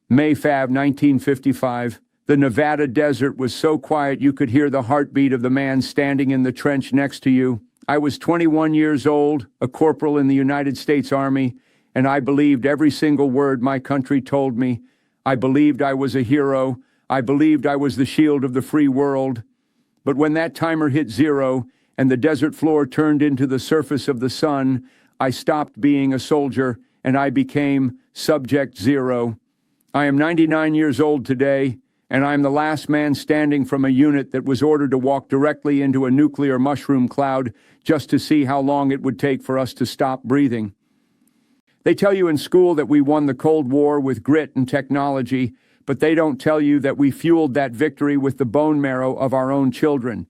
Mayfab, 1955. The Nevada desert was so quiet you could hear the heartbeat of the man standing in the trench next to you. I was 21 years old, a corporal in the United States Army, and I believed every single word my country told me. I believed I was a hero. I believed I was the shield of the free world. But when that timer hit zero and the desert floor turned into the surface of the sun, I stopped being a soldier and I became Subject Zero. I am 99 years old today, and I am the last man standing from a unit that was ordered to walk directly into a nuclear mushroom cloud just to see how long it would take for us to stop breathing. They tell you in school that we won the Cold War with grit and technology, but they don't tell you that we fueled that victory with the bone marrow of our own children.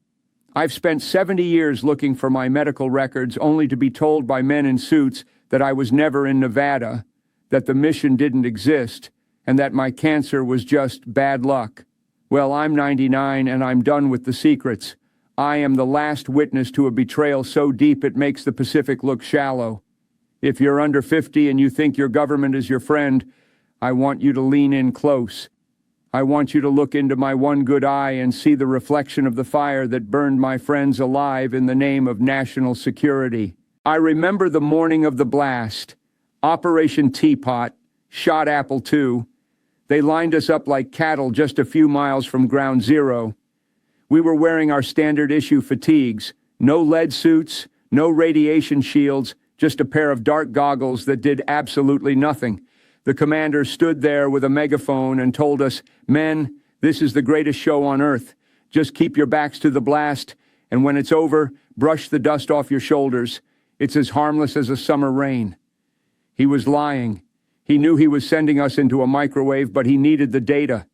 I've spent 70 years looking for my medical records only to be told by men in suits that I was never in Nevada, that the mission didn't exist, and that my cancer was just bad luck. Well, I'm 99 and I'm done with the secrets. I am the last witness to a betrayal so deep it makes the Pacific look shallow. If you're under 50 and you think your government is your friend, I want you to lean in close. I want you to look into my one good eye and see the reflection of the fire that burned my friends alive in the name of national security. I remember the morning of the blast. Operation Teapot, shot Apple II. They lined us up like cattle just a few miles from ground zero. We were wearing our standard issue fatigues, no lead suits, no radiation shields, just a pair of dark goggles that did absolutely nothing. The commander stood there with a megaphone and told us, "Men, this is the greatest show on earth. Just keep your backs to the blast, and when it's over, brush the dust off your shoulders. It's as harmless as a summer rain." He was lying. He knew he was sending us into a microwave, but he needed the data.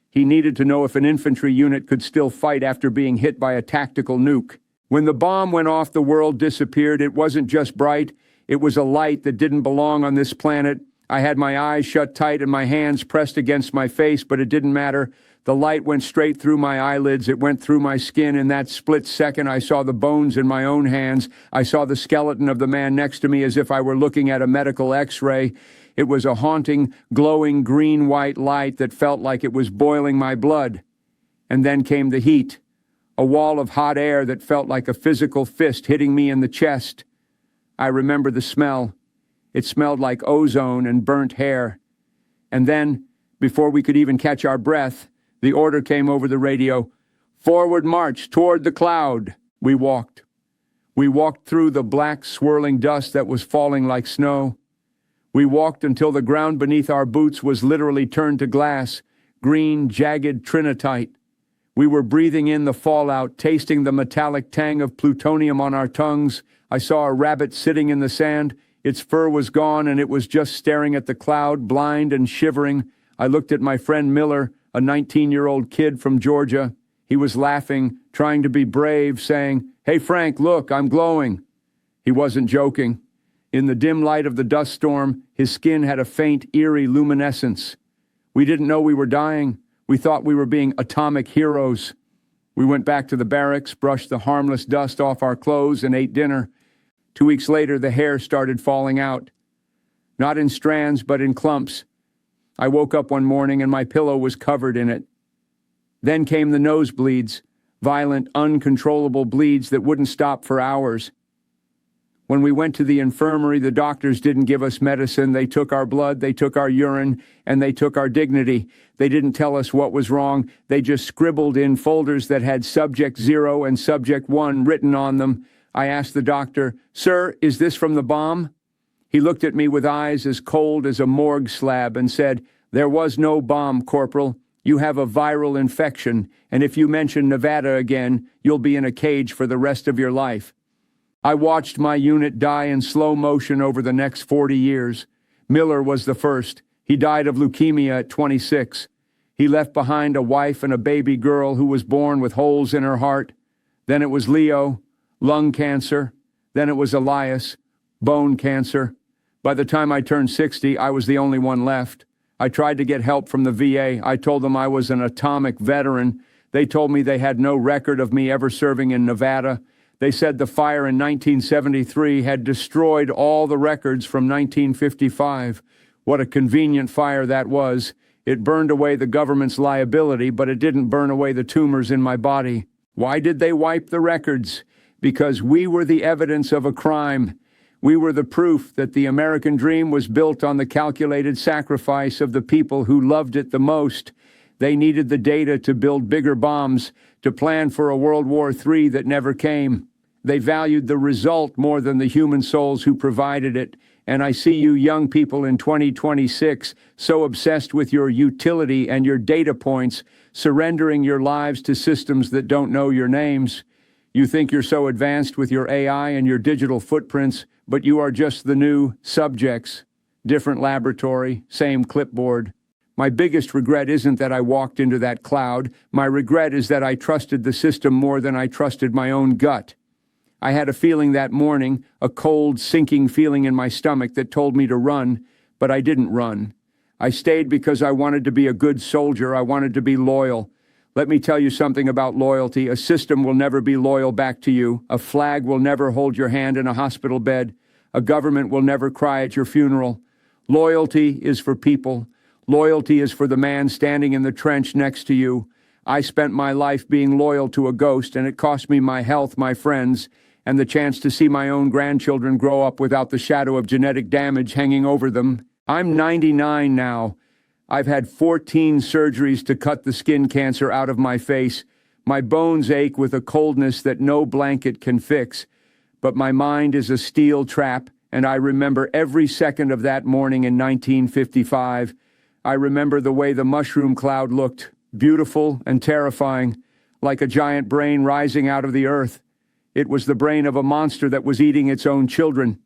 He needed to know if an infantry unit could still fight after being hit by a tactical nuke. When the bomb went off, the world disappeared. It wasn't just bright. It was a light that didn't belong on this planet. I had my eyes shut tight and my hands pressed against my face, but it didn't matter. The light went straight through my eyelids. It went through my skin. In that split second, I saw the bones in my own hands. I saw the skeleton of the man next to me as if I were looking at a medical X-ray. It was a haunting, glowing green-white light that felt like it was boiling my blood. And then came the heat, a wall of hot air that felt like a physical fist hitting me in the chest. I remember the smell. It smelled like ozone and burnt hair. And then, before we could even catch our breath, the order came over the radio, "Forward march toward the cloud." We walked. We walked through the black, swirling dust that was falling like snow. We walked until the ground beneath our boots was literally turned to glass, green, jagged trinitite. We were breathing in the fallout, tasting the metallic tang of plutonium on our tongues. I saw a rabbit sitting in the sand. Its fur was gone, and it was just staring at the cloud, blind and shivering. I looked at my friend Miller, a 19-year-old kid from Georgia. He was laughing, trying to be brave, saying, "Hey, Frank, look, I'm glowing." He wasn't joking. In the dim light of the dust storm, his skin had a faint, eerie luminescence. We didn't know we were dying. We thought we were being atomic heroes. We went back to the barracks, brushed the harmless dust off our clothes, and ate dinner. 2 weeks later, the hair started falling out. Not in strands, but in clumps. I woke up one morning and my pillow was covered in it. Then came the nosebleeds, violent, uncontrollable bleeds that wouldn't stop for hours. When we went to the infirmary, the doctors didn't give us medicine. They took our blood, they took our urine, and they took our dignity. They didn't tell us what was wrong. They just scribbled in folders that had Subject 0 and Subject 1 written on them. I asked the doctor, "Sir, is this from the bomb?" He looked at me with eyes as cold as a morgue slab and said, "There was no bomb, Corporal. You have a viral infection, and if you mention Nevada again, you'll be in a cage for the rest of your life." I watched my unit die in slow motion over the next 40 years. Miller was the first. He died of leukemia at 26. He left behind a wife and a baby girl who was born with holes in her heart. Then it was Leo, lung cancer. Then it was Elias, bone cancer. By the time I turned 60, I was the only one left. I tried to get help from the VA. I told them I was an atomic veteran. They told me they had no record of me ever serving in Nevada. They said the fire in 1973 had destroyed all the records from 1955. What a convenient fire that was. It burned away the government's liability, but it didn't burn away the tumors in my body. Why did they wipe the records? Because we were the evidence of a crime. We were the proof that the American dream was built on the calculated sacrifice of the people who loved it the most. They needed the data to build bigger bombs, to plan for a World War III that never came. They valued the result more than the human souls who provided it. And I see you young people in 2026 so obsessed with your utility and your data points, surrendering your lives to systems that don't know your names. You think you're so advanced with your AI and your digital footprints, but you are just the new subjects. Different laboratory, same clipboard. My biggest regret isn't that I walked into that cloud. My regret is that I trusted the system more than I trusted my own gut. I had a feeling that morning, a cold, sinking feeling in my stomach that told me to run, but I didn't run. I stayed because I wanted to be a good soldier. I wanted to be loyal. Let me tell you something about loyalty. A system will never be loyal back to you. A flag will never hold your hand in a hospital bed. A government will never cry at your funeral. Loyalty is for people. Loyalty is for the man standing in the trench next to you. I spent my life being loyal to a ghost, and it cost me my health, my friends, and the chance to see my own grandchildren grow up without the shadow of genetic damage hanging over them. I'm 99 now. I've had 14 surgeries to cut the skin cancer out of my face. My bones ache with a coldness that no blanket can fix. But my mind is a steel trap, and I remember every second of that morning in 1955. I remember the way the mushroom cloud looked, beautiful and terrifying, like a giant brain rising out of the earth. It was the brain of a monster that was eating its own children.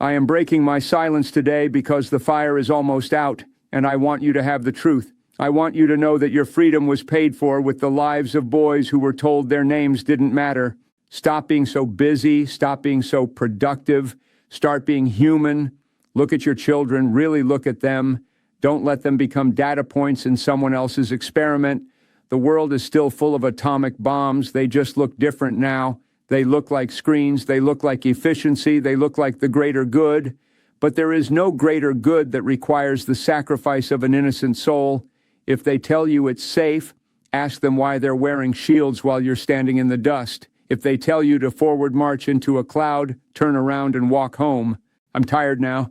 I am breaking my silence today because the fire is almost out, and I want you to have the truth. I want you to know that your freedom was paid for with the lives of boys who were told their names didn't matter. Stop being so busy. Stop being so productive. Start being human. Look at your children. Really look at them. Don't let them become data points in someone else's experiment. The world is still full of atomic bombs. They just look different now. They look like screens. They look like efficiency. They look like the greater good. But there is no greater good that requires the sacrifice of an innocent soul. If they tell you it's safe, ask them why they're wearing shields while you're standing in the dust. If they tell you to forward march into a cloud, turn around and walk home. I'm tired now.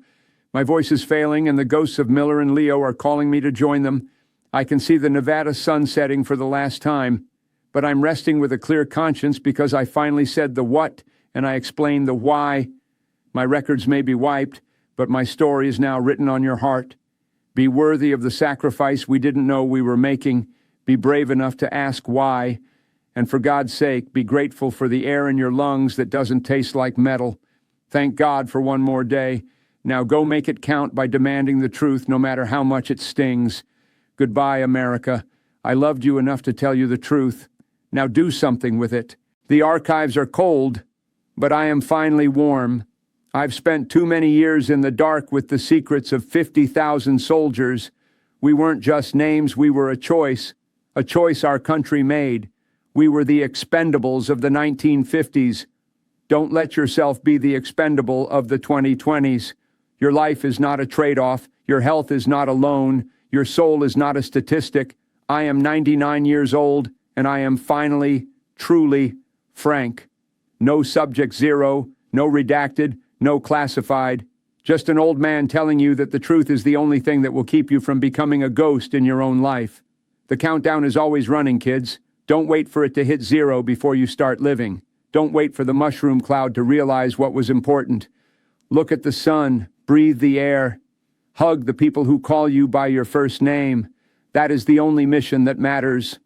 My voice is failing, and the ghosts of Miller and Leo are calling me to join them. I can see the Nevada sun setting for the last time. But I'm resting with a clear conscience because I finally said the what, and I explained the why. My records may be wiped, but my story is now written on your heart. Be worthy of the sacrifice we didn't know we were making. Be brave enough to ask why. And for God's sake, be grateful for the air in your lungs that doesn't taste like metal. Thank God for one more day. Now go make it count by demanding the truth, no matter how much it stings. Goodbye, America. I loved you enough to tell you the truth. Now do something with it. The archives are cold, but I am finally warm. I've spent too many years in the dark with the secrets of 50,000 soldiers. We weren't just names, we were a choice our country made. We were the expendables of the 1950s. Don't let yourself be the expendable of the 2020s. Your life is not a trade-off. Your health is not a loan. Your soul is not a statistic. I am 99 years old, and I am finally, truly frank. No subject zero, no redacted, no classified. Just an old man telling you that the truth is the only thing that will keep you from becoming a ghost in your own life. The countdown is always running, kids. Don't wait for it to hit zero before you start living. Don't wait for the mushroom cloud to realize what was important. Look at the sun, breathe the air. Hug the people who call you by your first name. That is the only mission that matters.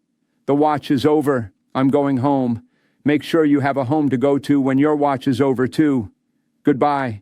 The watch is over. I'm going home. Make sure you have a home to go to when your watch is over, too. Goodbye.